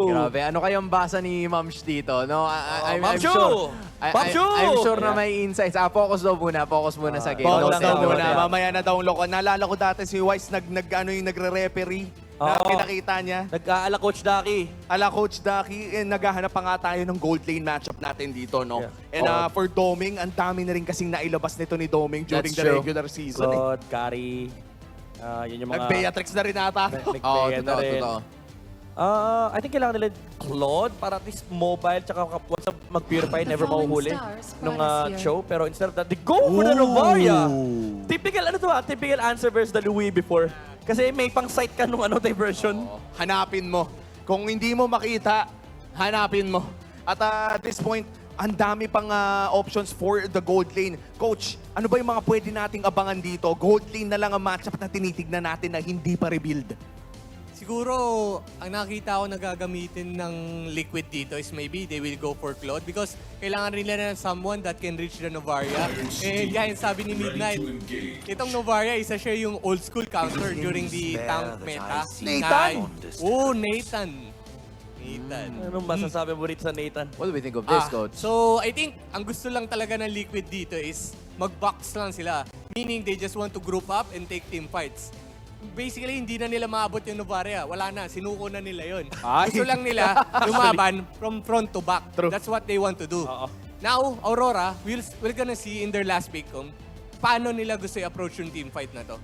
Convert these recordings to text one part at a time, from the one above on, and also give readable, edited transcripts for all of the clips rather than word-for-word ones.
Grabe, ano kayang basa ni Mamsh dito? No, I'm Mamshu! sure. Mamshu! I'm sure na may insights. Focus muna sa game. Focus Noted, daw noted. muna. Mamaya na daw ang loko. Naalala ko dati si Wise yung nagre-referee na Oo. pinakita niya. Nag-aala Coach Daki. Ala Coach Daki, naghahanap pa nga tayo ng gold lane matchup natin dito, no? Yeah. And for Doming, ang dami na rin kasing nailabas nito ni Doming during That's the true. regular season. God, Kari. Yun yung mga... Nag-Beatrix na rin ata. Oo, Nag-Beya na totoo, rin. totoo. I think kailangan nila Claude para at least mobile tsaka once mag-purify, never mahuhuli nung show. Pero instead of that, they go for the Novaria. Typical, typical answer versus the Louis before. Kasi may pang-sight ka nung diversion. Hanapin mo. Kung hindi mo makita, hanapin mo. At at this point, ang dami pang options for the gold lane. Coach, ano ba yung mga pwede nating abangan dito? Gold lane na lang ang matchup na tinitignan natin na hindi pa rebuild. Siguro, ang nakita ko na gagamitin ng Liquid dito is maybe they will go for Claude because kailangan rin nila ng someone that can reach the Novaria. And gaya sabi ni Midnight, itong Novaria, isa siya yung old school counter during the tank meta. Nathan! Oo, Nathan. Anong masasabi mo rito sa Nathan? What do we think of this, Coach? So, I think, ang gusto lang talaga ng Liquid dito is mag-box lang sila. Meaning, they just want to group up and take team fights. Basically, hindi na nila maabot yung Novaria. Wala na, sinuko na nila yun. Gusto lang nila lumaban from front to back. True. That's what they want to do. Oo. Now, Aurora, we're gonna see in their last pick paano nila gusto i-approach yung team fight na to.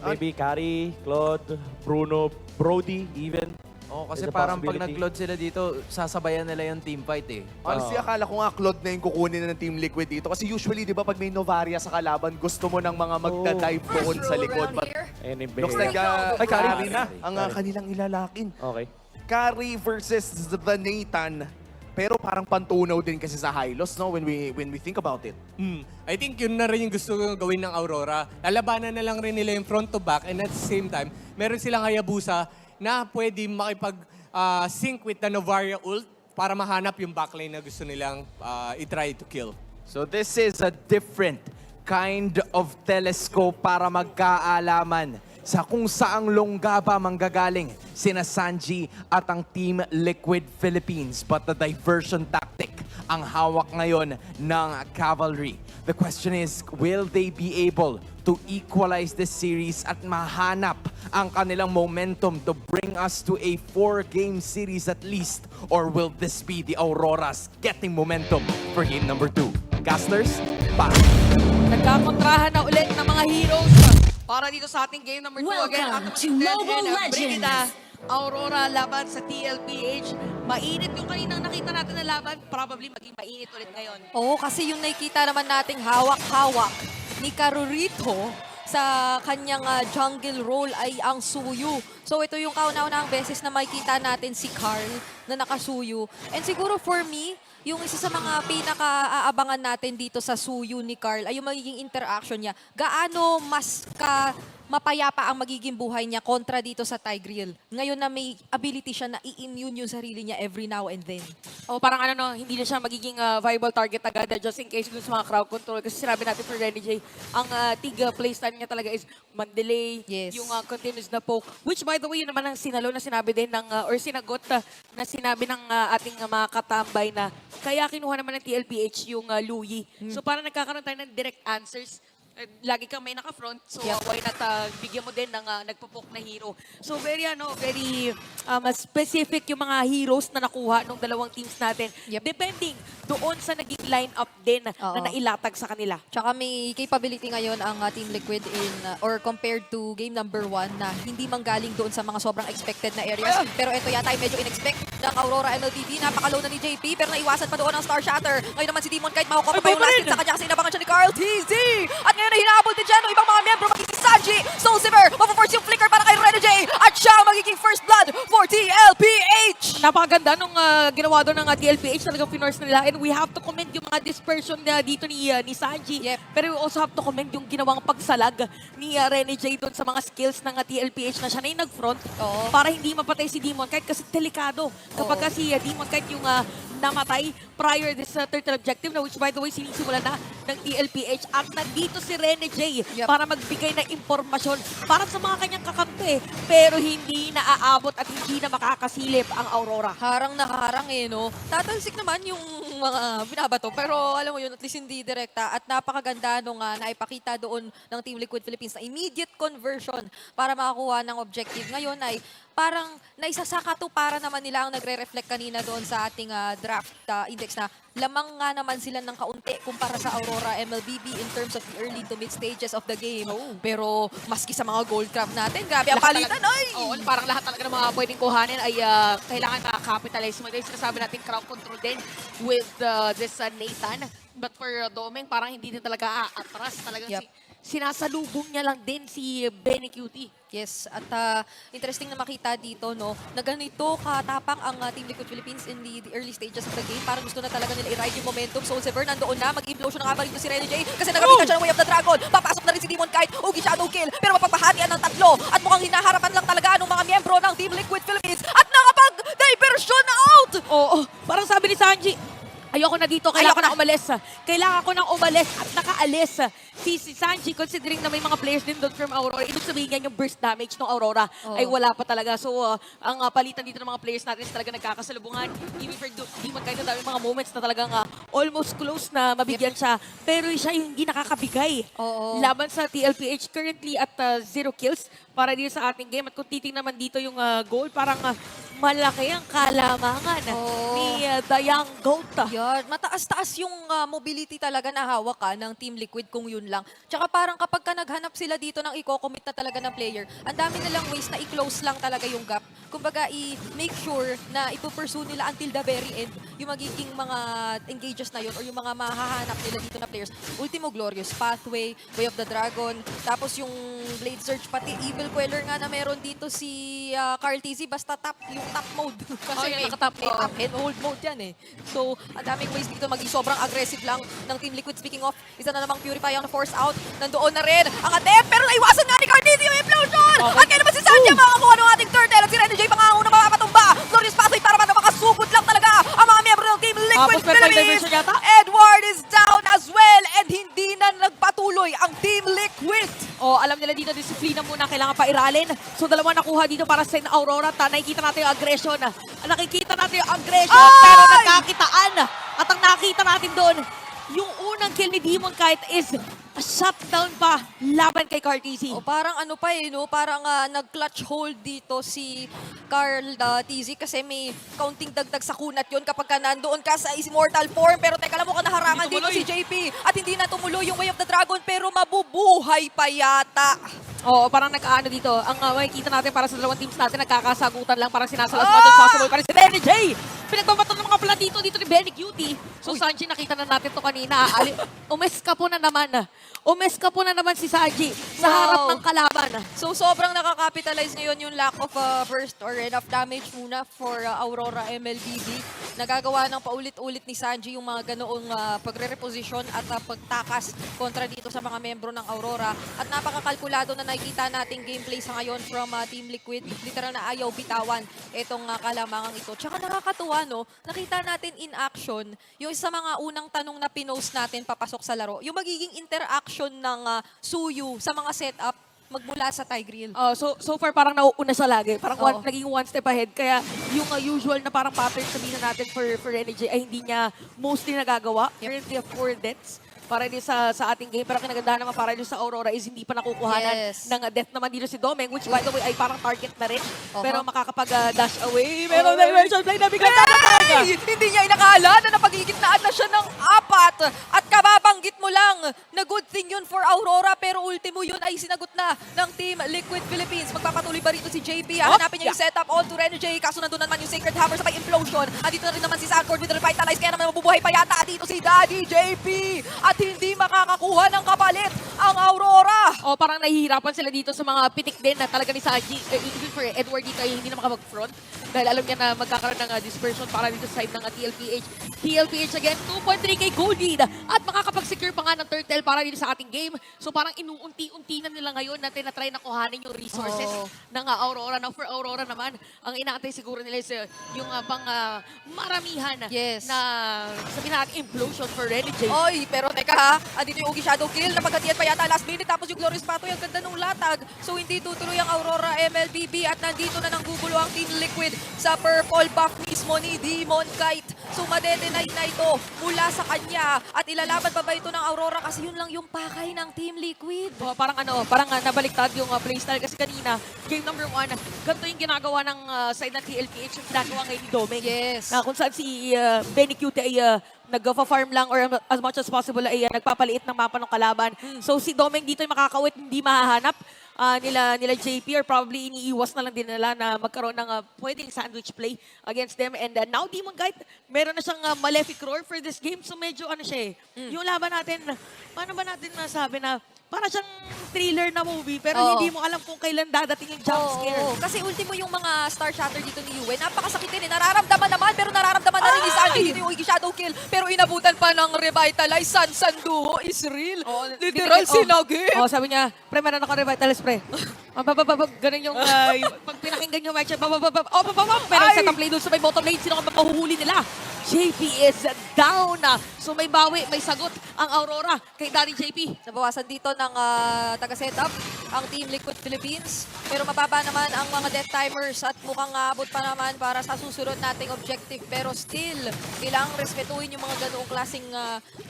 Maybe Kari, Claude, Bruno, Brody, even. Oo, kasi There's a parang pag possibility. nag-load sila dito, sasabayan nila yung team fight eh. Honestly, akala ko nga Claude na yung kukunin ng Team Liquid dito. Kasi usually, di ba, pag may Novaria sa kalaban, gusto mo ng mga magda-dive doon sa likod. But And looks like Ay, Kari Kari na ang kanilang ilalakin. Okay. Kari versus the Nathan. Pero parang pantunaw din kasi sa Hylos, no? When we think about it. I think yun na rin yung gusto gawin ng Aurora. Lalabanan na lang rin nila yung front to back and at the same time, meron silang Hayabusa na pwede makipag-sync with the Novaria ult para mahanap yung backline na gusto nilang i-try to kill. So this is a different kind of telescope para magkaalaman sa kung saang longgaba manggagaling sina Sanji at ang Team Liquid Philippines. But the diversion tactic ang hawak ngayon ng Cavalry. The question is, will they be able to equalize this series at mahanap ang kanilang momentum to bring us to a 4-game series at least? Or will this be the Auroras getting momentum for game number 2? Castlers, back. Nagkakontrahan na ulit ng mga heroes para dito sa ating game number 2 again. Welcome to Mobile Legends! Aurora laban sa TLPH. Mainit yung kanina nakita natin na laban. Probably maging mainit ulit ngayon. Oo, kasi yung nakikita naman nating hawak-hawak ni Karurito sa kanyang jungle role ay ang Suyu. So ito yung kauna-unahang beses na makikita natin si Carl na nakasuyu. And siguro for me, yung isa sa mga pinaka-aabangan natin dito sa Suyu ni Carl ay yung magiging interaction niya. Gaano mas mapayapa ang magiging buhay niya kontra dito sa Tigreal. Ngayon na may ability siya na i-immune yung sarili niya every now and then. O parang hindi na siya magiging viable target agad just in case dun sa mga crowd control. Kasi sinabi natin for Renny J, ang tiga playstyle niya talaga is mag-delay, Yes. yung continuous na poke. Which by the way, yun naman ang sinalo na sinabi din ng, or sinagot na sinabi ng ating mga katambay na kaya kinuha naman ng TLPH yung Louis. So parang nagkakaroon tayo ng direct answers. Lagi kang may naka-front, so why not bigyan mo din ng nagpupok na hero. So very specific yung mga heroes na nakuha ng dalawang teams natin. Depending doon sa naging line-up din na nailatag sa kanila. Tsaka may capability ngayon ang Team Liquid in or compared to game number 1 na hindi manggaling doon sa mga sobrang expected na areas. Pero ito yata ay medyo in-expect ng Aurora MLTV. Napaka-low na ni JP pero naiwasan pa doon ang Star Shatter. Ngayon naman si Demon kahit makukuha pa yung last hit sa kanya kasi inabangan siya ni Carl TZ. At ngayon ay hinahabol din dyan ng ibang mga miyembro magiging Sanji. Soul Silver, mapaforce yung flicker para kay Rene J. At siya ang magiging first blood for TLPH. Napakaganda nung ginawa doon ng TLPH. Talagang finorce nila. And we have to commend yung mga dispersion na dito ni Sanji. Pero we also have to commend yung ginawang pagsalag ni Rene J doon sa mga skills ng TLPH na siya na yung nag-front para hindi mapatay si Demon. Kahit kasi delikado kapag si Demon kahit yung namatay prior this turtle objective na which by the way sinisimulan na ng TLPH. At nandito si Rene J Yep. para magbigay ng impormasyon para sa mga kanyang kakampi. Pero hindi naaabot at hindi na makakasilip ang Aurora. Harang na harang no? Tatalsik naman yung mga binabato. Pero alam mo yun, at least hindi direkta. At napakaganda nung naipakita doon ng Team Liquid Philippines na immediate conversion para makakuha ng objective. Ngayon ay parang naisasakato para naman nila ang nagre-reflect kanina doon sa ating draft index na lamang nga naman sila ng kaunti kumpara sa Aurora MLBB in terms of the early to mid stages of the game. Pero maski sa mga gold craft natin, grabe ang Lahat palitan. talaga- Ay! Oo, parang lahat talaga ng mga pwedeng kuhanin ay kailangan makakapitalize mo. Ito yung sinasabi natin crowd control din with this Nathan. But for Domeng, parang hindi din talaga aatras. Talagang Yep. sinasalubong niya lang din si Benny Cutie. Yes, at interesting na makita dito, no, na ganito katapang ang Team Liquid Philippines in the early stages of the game. Parang gusto na talaga nila i-ride yung momentum. Soul Sever nandoon na, mag-implosion na nga ba rito si Rene J kasi nagamitan siya ng Way of the Dragon. Papasok na rin si Demon Kite, Ugi Shadow Kill, pero mapagpahatian ng tatlo. At mukhang hinaharapan lang talaga ng mga miyembro ng Team Liquid Philippines at nakapag-diversion out! Oo, parang sabi ni Sanji, ayoko na dito, kailangan ko na umalis. Kailangan ko nang umalis at nakaalis. Si Sanji, considering na may mga players din doon from Aurora, ibig sabihin yan yung burst damage ng Aurora ay wala pa talaga. So, ang palitan dito ng mga players natin is talaga nagkakasalubungan. Even for Demon Kite, dami mga moments na talagang almost close na mabigyan siya. Pero siya yung hindi nakakabigay. Oo. Laban sa TLPH currently at 0 kills para dito sa ating game. At kung titingnan naman dito yung goal, parang malaki ang kalamangan Oo. ni The Young Goat. Yan, mataas-taas yung mobility talaga na hawak ng Team Liquid kung yun lang. Tsaka parang kapag ka naghanap sila dito ng i-commit na talaga ng player, ang dami nilang ways na i-close lang talaga yung gap. Kumbaga, i-make sure na ipupursue nila until the very end yung magiging mga engages na yun or yung mga mahahanap nila dito na players. Ultimo Glorious Pathway, Way of the Dragon, tapos yung Blade Surge, pati Evil Queller nga na meron dito si Carl TZ, basta top, yung top mode. Kasi yun, may naka-top, may oo. top and hold mode yan So, ang daming ways dito maging sobrang aggressive lang ng Team Liquid. Speaking of, isa na namang Purify ang force out. Nandoon na rin ang attempt, pero naiwasan nga ni Cartesi yung implosion! At kaya naman si Sanji makakuha ng ating turtle at si Rene J panganguna mapapatumba. Glorious Pathway para man makasugod lang talaga ang mga miyembro ng Team Liquid Tapos may Philippines. diversion yata? Edward is down as well and hindi na nagpatuloy ang Team Liquid. O, alam nila dito, disiplina muna kailangan pa iralin. So, dalawa nakuha dito para sa Aurora. Nakikita natin yung aggression. Nakikita natin yung aggression, Ay! pero nagkakitaan. At ang nakita natin doon, yung unang kill ni Demon Kite is a shutdown pa laban kay Cartesi. O parang ano pa no? Parang nag-clutch hold dito si Carl TZ kasi may counting dagdag sa kunat yun kapag ka nandoon ka sa immortal form. Pero teka lang, mukhang naharangan Hindi dito tumuloy. si JP at hindi na tumuloy yung Way of the Dragon pero mabubuhay pa yata. Oo, parang nag-ano dito. Ang makikita natin para sa dalawang teams natin, nagkakasagutan lang, parang sinasalas much as possible. Para si Benny J! Pinagbabato ng mga pala dito ni Benny Cutie. So, Sanji, nakita na natin to kanina. Umes ka po na naman. Umes ka po na naman si Sanji sa harap Wow. ng kalaban. So sobrang nakakapitalize ngayon yung lack of burst or enough damage muna for Aurora MLBB. Nagagawa ng paulit-ulit ni Sanji yung mga ganoong pagre-reposition at pagtakas kontra dito sa mga membro ng Aurora. At napakakalkulado na nakikita nating gameplay sa ngayon from Team Liquid. Literal na ayaw bitawan itong kalamangang ito. Tsaka nakakatuwa, no? Nakita natin in action yung sa mga unang tanong na pinost natin papasok sa laro. Yung magiging interaction ng Suyu sa mga setup magmula sa Tigreal. So far, parang nauuna siya lagi. Parang Oo. naging one step ahead. Kaya yung usual na parang pattern sabihin na natin for Energy ay hindi niya mostly nagagawa. Currently, 4 deaths para din sa ating game. Pero kinagandahan naman para din sa Aurora is hindi pa nakukuhanan Yes. ng death naman dito si Domeng, which by the way ay parang target na rin. Oho. Pero makakapag-dash away. Pero dimension play na bigat na talaga. Ay! Hindi niya inakala na napagigitnaan na siya ng 4. At kababanggit mo lang na good thing yun for Aurora. Pero ultimo yun ay sinagot na ng Team Liquid Philippines. Magpapatuloy ba rito si JP? Hanapin niya yung setup on to Rene J. Kaso nandun naman yung Sacred Hammer sa may implosion. Andito na rin naman si Sancord with the Revitalize. Kaya naman mabubuhay pa yata dito si Daddy JP. At hindi makakakuha ng kapalit ang Aurora. O parang nahihirapan sila dito sa mga pitik din na talaga ni Sanji. Even for Edward dito ay hindi na makapag-front. Dahil alam niya na magkakaroon ng dispersion para dito sa side ng TLPH. TLPH again, 2.3k gold lead. At makakapag nag-secure pa nga ng turtle para din sa ating game. So parang inuunti-unti na nila ngayon na tinatry na kuhanin yung resources ng Aurora. Now for Aurora naman, ang inaantay siguro nila is yung pang maramihan Yes. na sabihin natin implosion for Renegade. Oy, pero teka ha, andito yung Ugi Shadow Kill, napagkatiyan pa yata last minute, tapos yung Glorious Patoy, ang ganda ng latag. So hindi tutuloy ang Aurora MLBB at nandito na nanggugulo ang Team Liquid sa purple buff mismo ni Demon Kite. So madedenay na ito mula sa kanya at ilalaban pa ba ito ng Aurora kasi yun lang yung pakay ng Team Liquid. Parang nabaliktad yung playstyle kasi kanina, game number 1, ganito yung ginagawa ng side ng TLPH yung ginagawa ngayon ni Domeng. Yes. Na kung saan si Benny Cute ay nag-farm lang or as much as possible ay nagpapaliit ng mapa ng kalaban. So si Domeng dito yung makakawit, hindi mahahanap nila JP or probably iniiwas na lang din nila na magkaroon ng pwedeng sandwich play against them. And now Demon Kite, meron na siyang Malefic Roar for this game. So medyo yung laban natin, paano ba natin masabi na para siyang thriller na movie pero Oo. hindi mo alam kung kailan dadating yung jump scare. Oo, kasi ultimo yung mga Star Shatter dito ni Yue, napakasakit din eh. Nararamdaman naman, pero nararamdaman na rin ni Sanji dito yung Ugi Shadow Kill. Pero inabutan pa ng Revitalize. Sanduho is real. Literal sinagip. Sabi niya, pre, meron ako revitalize, pre. Ganun yung, pag pinakinggan yung match, pero Ay! set up play doon sa may bottom lane, sino ka ba mahuhuli nila? JP is down. So may bawi, may sagot ang Aurora kay Daddy JP. Nabawasan dito ng taga-setup ang Team Liquid Philippines. Pero mababa naman ang mga death timers at mukhang abot pa naman para sa susunod nating objective. Pero still, kailangang respetuhin yung mga ganoong klaseng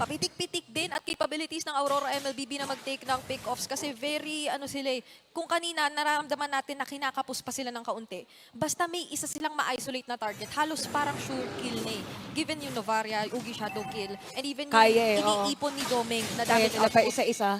papitik-pitik din at capabilities ng Aurora MLBB na mag-take ng pick-offs. Kasi very, kung kanina nararamdaman natin na kinakapos pa sila ng kaunti, basta may isa silang ma-isolate na target, halos parang sure kill na eh. Given yung Novaria, Ugi Shadow Kill, and even Kaya yung oo. iniipon ni Domeng na Kaya damage nila pa output. isa-isa.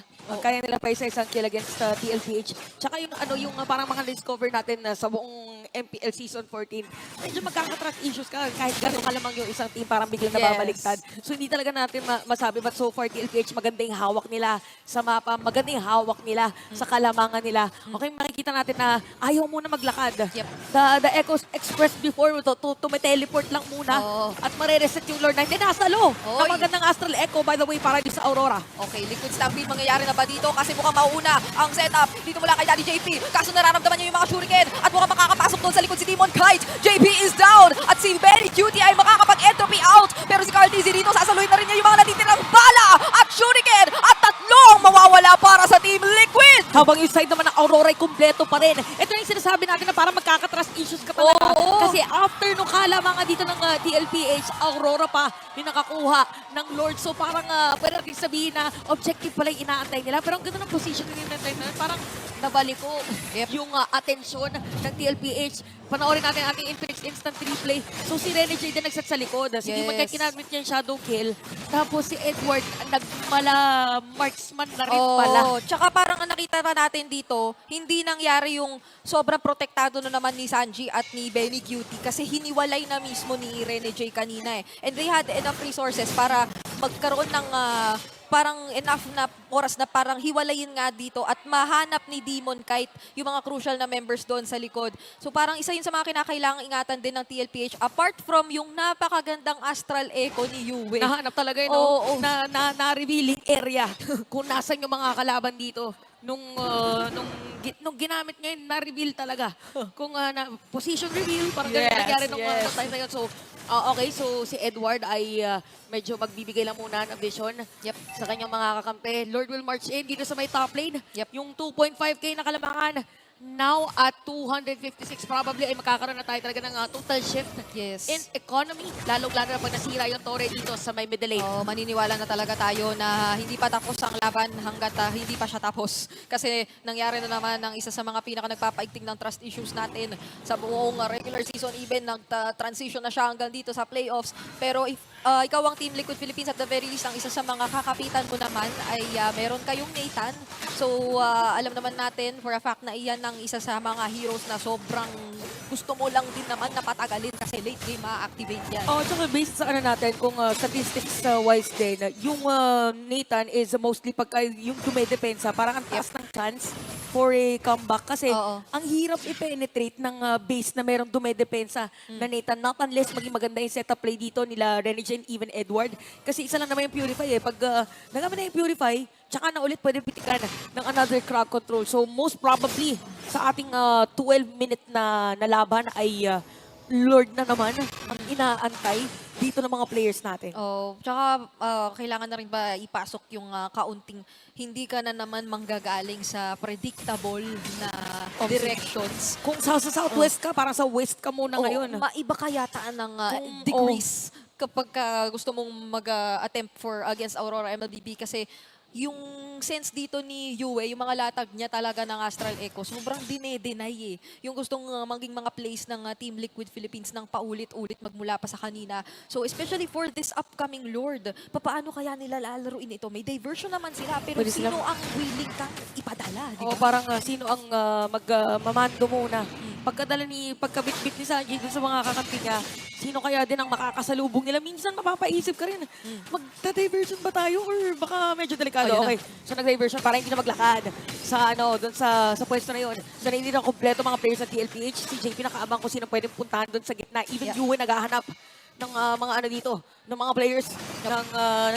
Kaya nila pa isa-isang kill against TLPH. Tsaka yung parang mga discover natin na sa buong MPL Season 14, medyo magkakatrust issues ka. Kahit gano'n kalamang yung isang team, parang biglang nababaliktad. So hindi talaga natin masabi. But so far, TLPH, maganda yung hawak nila sa mapa. Maganda yung hawak nila sa kalamangan nila. Okay, makikita natin na ayaw muna maglakad. Yep. The Echoes expressed before, tume-teleport lang muna. Oo. At marereset yung Lord 9. Then nasa low. Oy. Na magandang Astral Echo, by the way, para din sa Aurora. Okay, Liquid Stampede mangyayari na ba dito? Kasi mukhang mauuna ang setup dito mula kay Daddy JP. Kaso nararamdaman niya yung mga shuriken at mukhang makakapasok doon sa likod si Demon Kite. JP is down at si Very Cutie ay makakapag-entropy out. Pero si Carl Dizzy dito, sasaluhin na rin niya yung mga natitirang bala at shuriken at tatlong mawawala para sa Team Liquid. Habang yung side naman ng Aurora ay kumpleto pa rin. Ito yung sinasabi natin na parang magkakatrust issues ka talaga. Oo. Kasi after nung kalamangan dito ng TLPH, Aurora pa yung nakakuha ng Lord. So parang pwede natin sabihin na objective pala yung inaantay nila. Pero ang ganda ng position nila parang nabaliko yung atensyon ng TLPH. Panoorin natin ang ating Infinix Instant Replay. So si Renegade din nagset sa likod. Si Demon Kite kinamit niya yung Shadow Kill. Tapos si Edward nagmala marksman na rin pala. Tsaka parang ang nakita pa natin dito, hindi nangyari yung sobrang protektado na naman ni Sanji at ni Benny Cutie kasi hiniwalay na mismo ni Rene J kanina eh. And they had enough resources para magkaroon ng parang enough na oras na parang hiwalayin nga dito at mahanap ni Demon Kite yung mga crucial na members doon sa likod. So parang isa yun sa mga kinakailangang ingatan din ng TLPH apart from yung napakagandang Astral Echo ni Yue. Nahanap talaga yun, Oo. na-revealing area kung nasan yung mga kalaban dito. Nung ginamit niya yun, na-reveal talaga. Kung position reveal, parang ganun nangyari nung time na yun. So, okay, so si Edward ay medyo magbibigay lang muna ng vision sa kanyang mga kakampi. Lord will march in dito sa may top lane. Yung 2.5k na kalamangan. Now at 256 probably ay magkakaroon na tayo talaga ng total shift in economy. Lalong-lalo na pag nasira yung Torre dito sa may middle lane. Maniniwala na talaga tayo na hindi pa tapos ang laban hanggat hindi pa siya tapos. Kasi nangyari na naman ang isa sa mga pinaka nagpapaigting ng trust issues natin sa buong regular season. Even nag-transition na siya hanggang dito sa playoffs. Pero if ikaw ang Team Liquid Philippines at the very least, ang isa sa mga kakapitan mo naman ay meron kayong Nathan. So alam naman natin for a fact na iyan ang isa sa mga heroes na sobrang gusto mo lang din naman na patagalin kasi late game ma-activate yan. Tsaka based sa natin, kung statistics-wise din, yung Nathan is mostly pagka yung dumedepensa, parang ang taas ng chance for a comeback kasi Oo. ang hirap i-penetrate ng base na merong dumedepensa na Nathan. Not unless maging maganda yung setup play dito nila Renny Jane, even Edward. Kasi isa lang naman yung Purify eh. Pag nagamit na yung Purify, tsaka na ulit pwede pitikan ng another crowd control. So most probably sa ating 12-minute na laban ay Lord na naman ang inaantay dito ng mga players natin. Oh, tsaka kailangan na rin ba ipasok yung kaunting hindi ka na naman manggagaling sa predictable na directions. Kung sa southwest ka, parang sa west ka muna Oo, ngayon. maiba kaya taan ng Kung- degrees kapag gusto mong mag-attempt for against Aurora MLBB kasi yung sense dito ni Yue, yung mga latag niya talaga ng Astral Echo, sobrang dine-deny eh. Yung gustong maging mga plays ng Team Liquid Philippines ng paulit-ulit magmula pa sa kanina. So especially for this upcoming Lord, papaano kaya nila lalaruin ito? May diversion naman sila, pero Pwede sino silang- ang willing kang ipadala? Di O ba? parang sino ang mamando muna. Pagkabitbit ni Sanji dun sa mga kakampi niya, sino kaya din ang makakasalubong nila? Minsan mapapaisip ka rin, magta-diversion ba tayo or baka medyo delikado? Ayun na. Okay, so nag-diversion para hindi na maglakad sa dun sa pwesto na yun. So hindi na kompleto mga players ng TLPH. Si JP nakaabang kung sino pwedeng puntahan dun sa gitna. Even Yeah. Yue naghahanap ng mga dito, ng mga players ng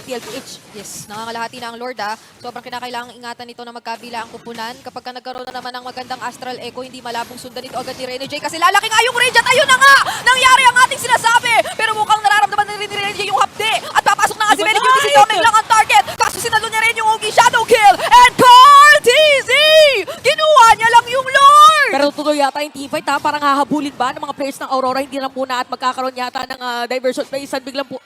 TLPH. Yes, nangangalahati na ang Lord Sobrang kinakailangang ingatan nito na magkabila ang kupunan. Kapag ka nagkaroon na naman ng magandang Astral Echo, hindi malabong sundan ito agad ni Rene J kasi lalaki nga yung range at ayun na nga! Nangyari ang ating sinasabi! Pero mukhang nararamdaman na rin ni Rene J yung hapde at papasok na nga si Benny Cutie, si Doming lang ang target! Kaso sinalo niya rin yung Ogi Shadow Kill and Carl TZ! Kinuha niya lang yung Lord! Pero tuloy yata yung teamfight parang hahabulin ba ng mga players ng Aurora, hindi na muna at magkakaroon yata ng diversion play, isang biglang po.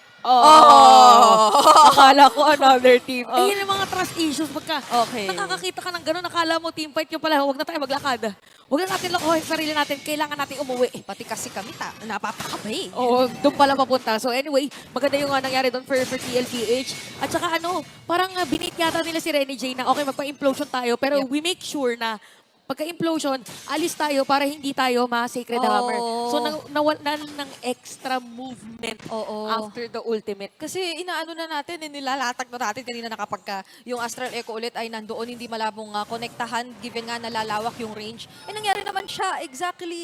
Akala ko another team. Eh, yun yung mga trust issues. Pagka Okay. nakakakita ka ng gano'n, nakala mo teamfight yung pala, huwag na tayo maglakad. Huwag na natin lokohin sarili natin, kailangan natin umuwi. Pati kasi kami napapakabay. Oo, doon pala papunta. So anyway, maganda yung nangyari doon for TLPH. At saka parang binate yata nila si Renny J na okay, magpa-implosion tayo, pero we make sure na pagka-implosion, alis tayo para hindi tayo ma-Sacred Hammer. So nawalan ng extra movement Oo. after the ultimate. Kasi inaano na natin, nilalatag na natin kanina na kapag yung Astral Echo ulit ay nandoon, hindi malabong konektahan given nga nalalawak yung range. Eh nangyari naman siya exactly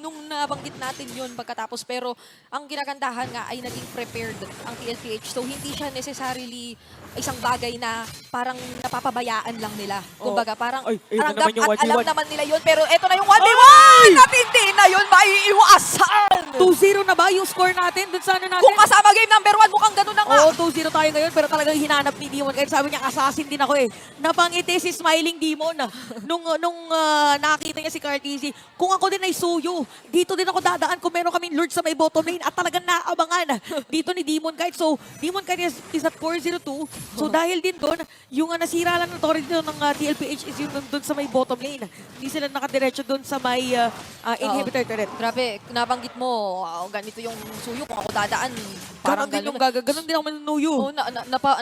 nung nabanggit natin yun pagkatapos. Pero ang ginagandahan nga ay naging prepared ang TLPH. So hindi siya necessarily isang bagay na parang napapabayaan lang nila. Kumbaga parang Ay, ayun na aranggap naman yung at alam 1v1. naman nila yun. Pero eto na yung 1v1! At hindi na yun maiiwasan! 2-0 na ba yung score natin dun sa natin? Kung kasama game number 1, mukhang ganun na nga. Oo, 2-0 tayo ngayon, pero talagang hinanap ni Demon. Kaya sabi niya, assassin din ako eh. Napangiti si Smiling Demon. Nung nakita niya si Cartesi, kung ako din ay suyo, dito din ako dadaan kung meron kaming Lord sa may bottom lane at talagang naabangan dito ni Demon Kite. So, Demon Kite is at 4-0-2. So, dahil din doon, yung nasira lang na torre dito ng TLPH is yung doon sa may bottom lane. Hindi sila nakadiretso doon sa may inhibitor turret. Grabe, nabanggit mo, ganito yung suyo, kung ako dadaan, parang Ganon din ganun. yung ganon din ako manunuyo. Oh,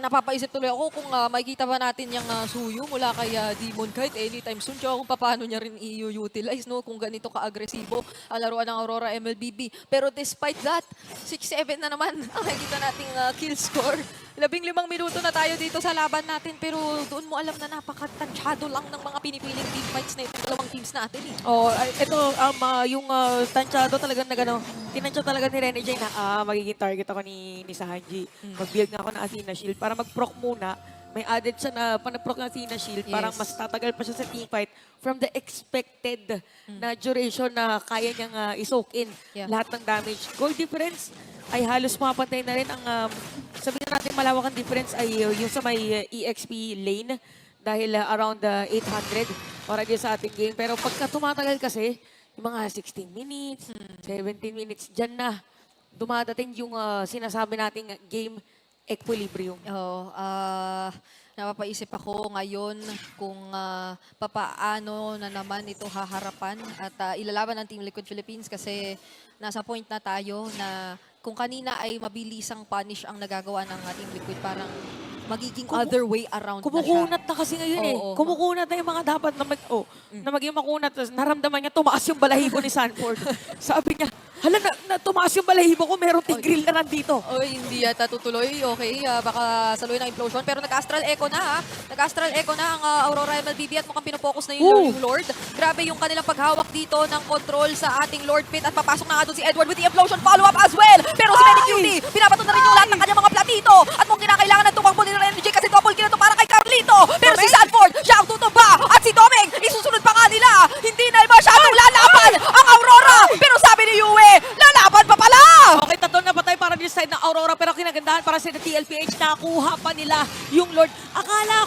napapaisip tuloy ako kung makikita ba natin yung suyo mula kay Demon Kite anytime soon. Tsaka kung paano niya rin i-utilize, no? Kung ganito ka-agresibo ang laruan ng Aurora MLBB. Pero despite that, 6-7 na naman ang nakikita nating kill score. 15 minuto na tayo dito sa laban natin, pero doon mo alam na napakatansyado lang ng mga pinipiling team fights na itong dalawang teams natin eh. Oh, ito yung tansyado talaga na gano. Tinansya talaga ni Renny J na magiging target ako ni Sanji. Mag-build nga ako ng Athena Shield para mag-proc muna. May added siya na panag-proc ng Athena Shield, parang Yes. mas tatagal pa siya sa teamfight from the expected na duration na kaya niyang i-soak in Yeah. lahat ng damage. Goal difference ay halos mapantay na rin. Ang sabihin natin malawak ang difference ay yung sa may EXP lane dahil around 800 already sa ating game. Pero pagka tumatagal kasi, yung mga 16 minutes, 17 minutes, dyan na dumadating yung sinasabi nating game equilibrium. Oo, napapaisip ako ngayon kung papaano na naman ito haharapan at ilalaban ng Team Liquid Philippines kasi nasa point na tayo na kung kanina ay mabilisang punish ang nagagawa ng Team Liquid, parang magiging other way around na siya. Kumukunat na kasi ngayon eh. Oo. Kumukunat na yung mga dapat na maging makunat. Tapos naramdaman niya, tumaas yung balahibo ni Sanford. Sabi niya, hala na tumaas yung balahibo ko, meron tigril na nandito. Oy, hindi yata tutuloy. Okay, baka saluhin ng implosion. Pero nag-astral echo na ha. Nag-astral echo na ang Aurora MLBB at mukhang pinopokus na yung Lord. Grabe yung kanilang paghawak dito ng control sa ating Lord Pit at papasok na nga doon si Edward with the implosion follow-up as well. Pero si Benny Cutie, pinabato na rin yung lahat ng kanyang mga platito. At mukhang kinakailangan ng tumakbo ni Energy kasi double kill na to para kay Carlito. Pero si Sanford, siya ang tutumba. At si Doming, isusunod pa nga nila. Hindi na masyadong lalaban ang Aurora. Pero sabi ni Yue, lalaban pa pala. Okay, tatlo na patay para this side ng Aurora pero kinagandahan para sa TLPH nakakuha pa nila yung Lord. Akala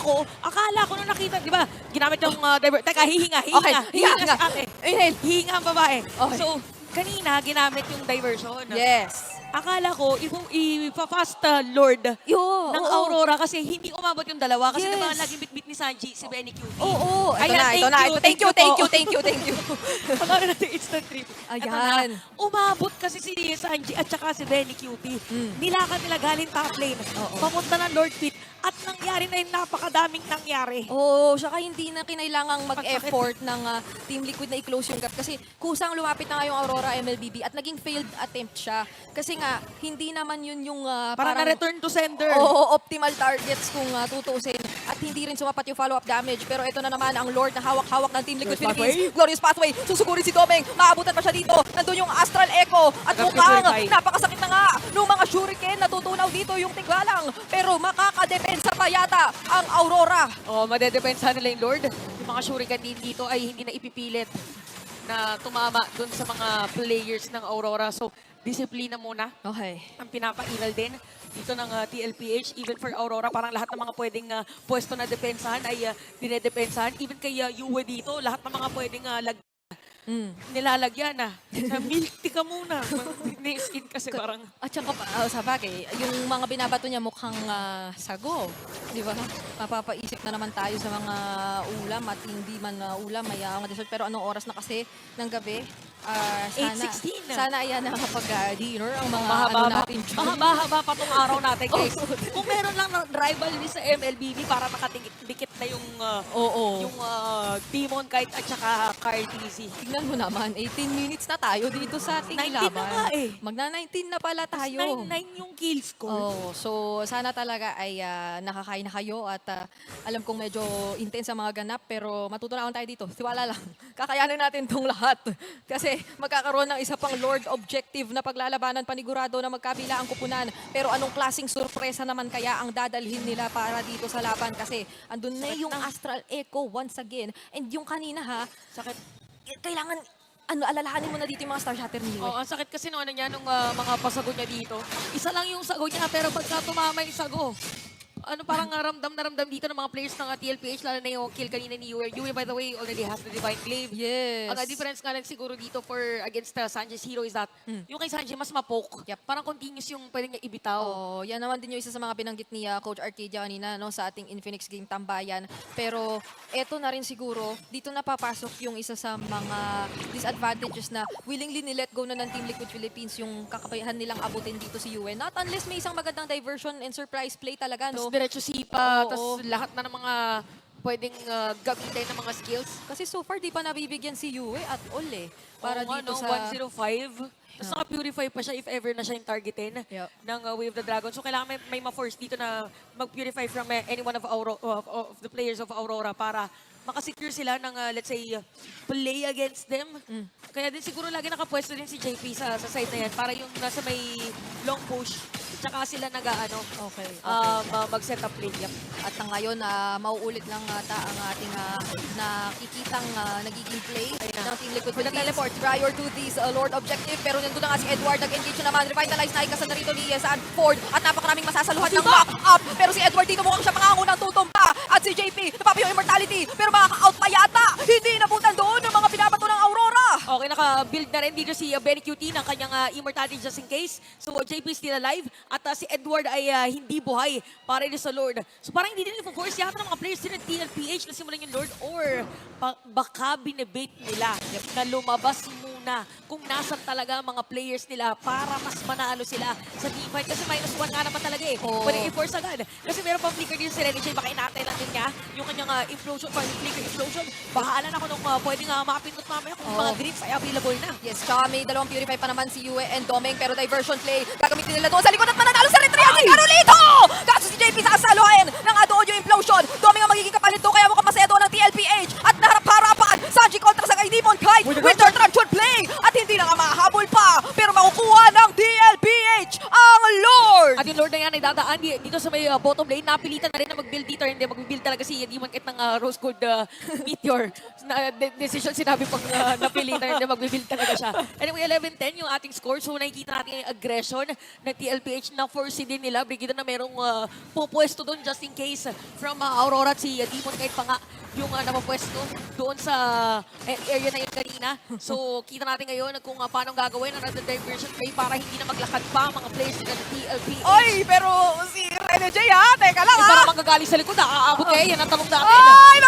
ko nung nakita, di ba? Ginamit yung diver. Teka, hihinga. Okay, hihinga. si ate. Inhale. Hihinga ang babae. Okay. So, kanina ginamit yung diversion. Yes. Akala ko, ipa-fast Lord ng Aurora kasi hindi umabot yung dalawa. Kasi Yes. diba laging bit-bit ni Sanji, si Benny Cutie. Oo, ito Ayan, na. Thank you. Pagkakit natin instant trip. Ito Ayan. na, umabot kasi si Sanji at saka si Benny Cutie. Nilakad nila galing top lane. Papunta ng Lord Pit. At nangyari na yung napakadaming nangyari. Oo, saka hindi na kinailangang mag-effort ng Team Liquid na i-close yung gap kasi kusang lumapit na nga yung Aurora MLBB at naging failed attempt siya. Kasi nga, hindi naman yun yung Parang na-return to sender. Oo, optimal targets kung tutuusin. At hindi rin sumapat yung follow-up damage. Pero ito na naman ang Lord na hawak-hawak ng Team Liquid Philippines. Glorious Pathway. Susugurin si Domeng. Maabutan pa siya dito. Nandun yung Astral Echo. At mukhang napakasakit na nga nung mga shuriken. Natutunaw dito yung tiglalang. Pero makakadepensa pa yata ang Aurora. Madedepensa nila yung Lord. Yung mga shuriken din dito ay hindi na ipipilit na tumama dun sa mga players ng Aurora. So, disiplina muna Okay. ang pinapairal din dito ng TLPH. Even for Aurora, parang lahat ng mga pwedeng pwesto na depensahan ay dinedepensahan. Even kay Yue dito, lahat ng mga pwedeng nilalagyan na. Milk tea ka muna. Ni-skin kasi parang... At saka, sa bagay, yung mga binabato niya mukhang sago. Di ba? Mapapaisip na naman tayo sa mga ulam at hindi man ulam, may mga dessert. Pero anong oras na kasi ng gabi? Sana 8:16 na. Sana ayan nakapag-dinner ang mga ano Mahaba natin. mahaba pa tong araw natin, guys. Kung meron lang ng rivalry sa MLBB para nakadikit na yung Oo. yung Demon Kite at saka Carl TZ. Tignan mo naman, 18 minutes na tayo dito sa ating 19 na laban. nga eh. Magna-19 na pala tayo. 9-9 yung kill score. Oh, so sana talaga ay nakakain na kayo at alam kong medyo intense ang mga ganap pero matutunawan tayo dito. Tiwala lang. Kakayanin natin tong lahat. Kasi magkakaroon ng isa pang Lord objective na paglalabanan panigurado na magkabila ang kupunan. Pero anong klaseng sorpresa naman kaya ang dadalhin nila para dito sa laban kasi andun na yung Astral Echo once again. And yung kanina ha, Sakit. kailangan alalahanin mo na dito yung mga Star Shatter ni Oh, ang sakit kasi nung mga pasago niya dito. Isa lang yung sago niya pero pagka tumama yung sago, parang ramdam na ramdam dito ng mga players ng TLPH, lalo na yung kill kanina ni Yue. Yue, by the way, already has the Divine Glaive. Yes. Ang difference nga lang siguro dito against Sanji's hero is that yung kay Sanji mas mapoke. Yep. Parang continuous yung pwede niya ibitaw. Oh, yan naman din yung isa sa mga binanggit ni Coach Arcadia kanina no, sa ating Infinix Game Tambayan. Pero eto na rin siguro, dito na papasok yung isa sa mga disadvantages na willingly ni-let go na ng Team Liquid Philippines yung kakapayahan nilang abutin dito si Yue. Not unless may isang magandang diversion and surprise play talaga, Tapos no? diretso sipa, Oo. tapos lahat na ng mga pwedeng gamitin ng mga skills. Kasi so far, di pa nabibigyan si Yue at all eh. Para Oo nga, dito no, sa... 105. Tapos naka-purify pa siya if ever na siya yung targetin Yep. ng Wave the Dragon. So kailangan may ma-force dito na mag-purify from any one of the players of Aurora para makasecure sila ng, let's say, play against them. Kaya din siguro lagi nakapwesto din si JP sa side na yan para yung nasa may long push, tsaka sila Okay. mag-set up play. Yep. At ngayon, mauulit lang ata ang ating nakikitang nagiging play ng Team Liquid Philippines. Teleport prior to this Lord objective. Pero nandun na nga si Edward, nag-engage na naman. Revitalize na ikasan na rito ni Sanford. At napakaraming masasaluhan ng back-up. Pero si Edward dito mukhang siya pangangunang tutumpa. At si JP, napapayo immortality. Pero makaka-out pa yata. Hindi nabutan doon ng mga binabato ng Aurora. Okay, naka-build na rin dito si Benny QT ng kanyang immortality just in case. So JP still alive at si Edward ay hindi buhay para rin sa Lord. So parang hindi din i-force yata ng mga players din ng TLPH na simulan yung Lord or baka binebait nila na lumabas muna na kung nasan talaga ang mga players nila para mas manalo sila sa teamfight. Kasi -1 nga naman talaga eh. Oo. Pwede i-force agad. Kasi meron pang flicker dito si Renegade. Baka inatay lang din niya yung kanyang implosion, parang flicker explosion. Bahala na ako nung pwede nga makapindot mamaya kung mga grips ay available na. Yes, tsaka may dalawang Purify pa naman si Yue and Domeng, pero diversion play. Gagamitin nila doon sa likod at mananalo sa retrial si Carolito! Kaso si JP sasaluhin ng Adojo Implosion. Domeng ang magiging kapalit doon, kaya mukhang masaya doon ng TLPH. At naharap-harapan, Sanji kontra sa kay Demon Kite with their truncheon play. At hindi na nga mahabol pa, pero makukuha ng TLPH ang Lord! At yung Lord na yan ay dadaan dito sa may bottom lane. Napilitan na rin na mag-build dito. Hindi, mag-build talaga si Demon Kite ng Rose Gold Meteor. Decision sinabi pag napilitan, hindi mag-build talaga siya. Anyway, 11-10 yung ating score. So nakikita natin yung aggression ng TLPH na foresee din nila. Bigyan na merong pupwesto doon just in case from Aurora at si Demon Kite pa nga yung napapwesto doon sa area na yun kanina. So, kita natin ngayon kung paano gagawin ang diversion play para hindi na maglakad pa ang mga players ng TLPH. Oy, pero si Rene J ha, teka lang Eh, ha. parang manggagaling sa likod, aabot kayo, yan ang tanong natin. Ay,